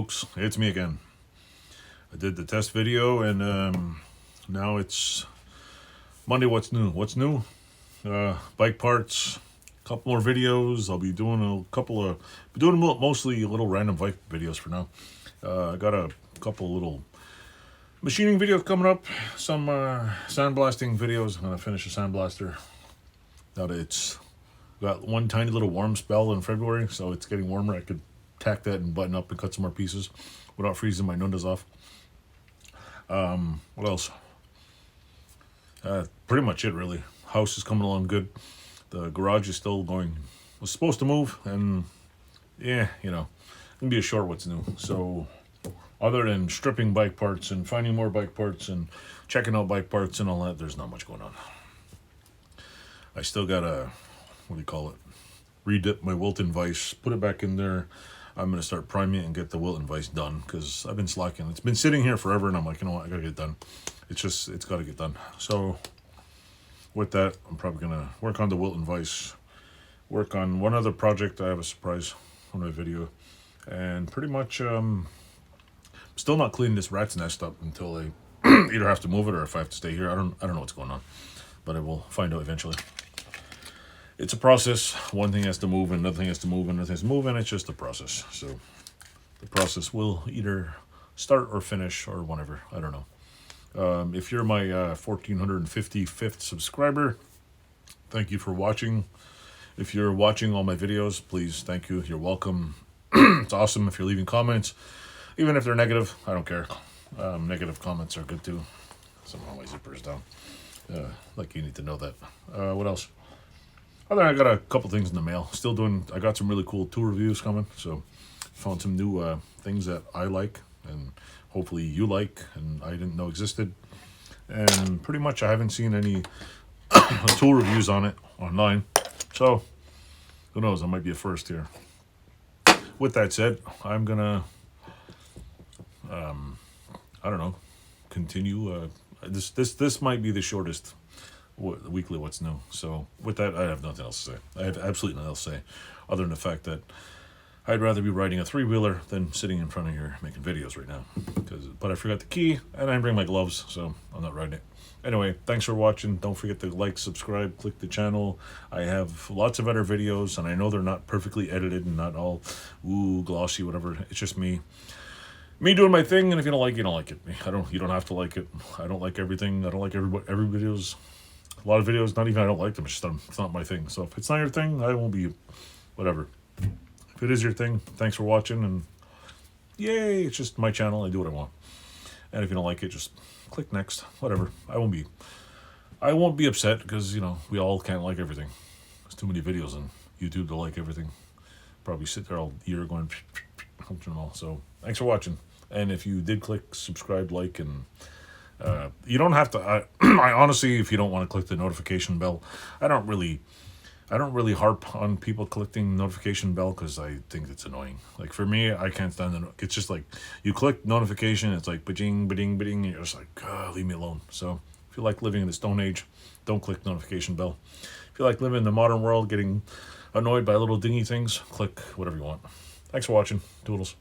folks, it's me again. I did the test video and now it's Monday. What's new? Bike parts, a couple more videos. I'll be doing mostly little random bike videos for now. I got a couple little machining videos coming up, some sandblasting videos. I'm gonna finish a sandblaster. Now that it's got one tiny little warm spell in February, so it's getting warmer. I could tack that and button up and cut some more pieces without freezing my nundas off. What else? Pretty much it, really. House is coming along good. The garage is still going. Was supposed to move, and yeah, gonna be a short what's new. So other than stripping bike parts and finding more bike parts and checking out bike parts and all that, there's not much going on. I still gotta, redip my Wilton vise, put it back in there. I'm gonna start priming it and get the Wilton vise done because I've been slacking. It's been sitting here forever, and I'm like, you know what, I gotta get it done. It's got to get done. So with that, I'm probably gonna work on the Wilton vise, work on one other project. I have a surprise on my video, and pretty much still not cleaning this rat's nest up until I either have to move it or if I have to stay here. I don't know what's going on, but I will find out eventually. It's a process. One thing has to move, and another thing has to move, and another thing has to move, and it's just a process. So the process will either start or finish or whatever. I don't know. If you're my 1455th subscriber, thank you for watching. If you're watching all my videos, please, thank you. You're welcome. It's awesome if you're leaving comments. Even if they're negative, I don't care. Negative comments are good too. Somehow my zipper's down. Like you need to know that. What else? I got a couple things in the mail. I got some really cool tool reviews coming. So found some new things that I like and hopefully you like and I didn't know existed. And pretty much I haven't seen any tool reviews on it online. So who knows, I might be a first here. With that said, I'm gonna I don't know, continue. This might be the shortest weekly what's new. So with that, I have nothing else to say. I have absolutely nothing else to say other than the fact that I'd rather be riding a three-wheeler than sitting in front of here making videos right now. But I forgot the key and I didn't bring my gloves, so I'm not riding it. Anyway, thanks for watching. Don't forget to like, subscribe, click the channel. I have lots of other videos, and I know they're not perfectly edited and not all glossy, whatever. It's just me doing my thing, and if you don't like it, you don't like it. You don't have to like it. I don't like everything. I don't like every videos. A lot of videos, not even I don't like them. It's not my thing. So if it's not your thing, I won't be whatever. If it is your thing, thanks for watching, and yay, it's just my channel. I do what I want. And if you don't like it, just click next. Whatever. I won't be upset because we all can't like everything. There's too many videos on YouTube to like everything. Probably sit there all year going so thanks for watching. And if you did click subscribe, like, and you don't have to. I honestly, if you don't want to click the notification bell, I don't really harp on people clicking notification bell because I think it's annoying. Like for me, I can't stand it. It's just like you click notification, it's like ba-ding, ba-ding, ba-ding, and you're just like, leave me alone. So if you like living in the Stone Age, don't click notification bell. If you like living in the modern world, getting annoyed by little dingy things, click whatever you want. Thanks for watching. Toodles.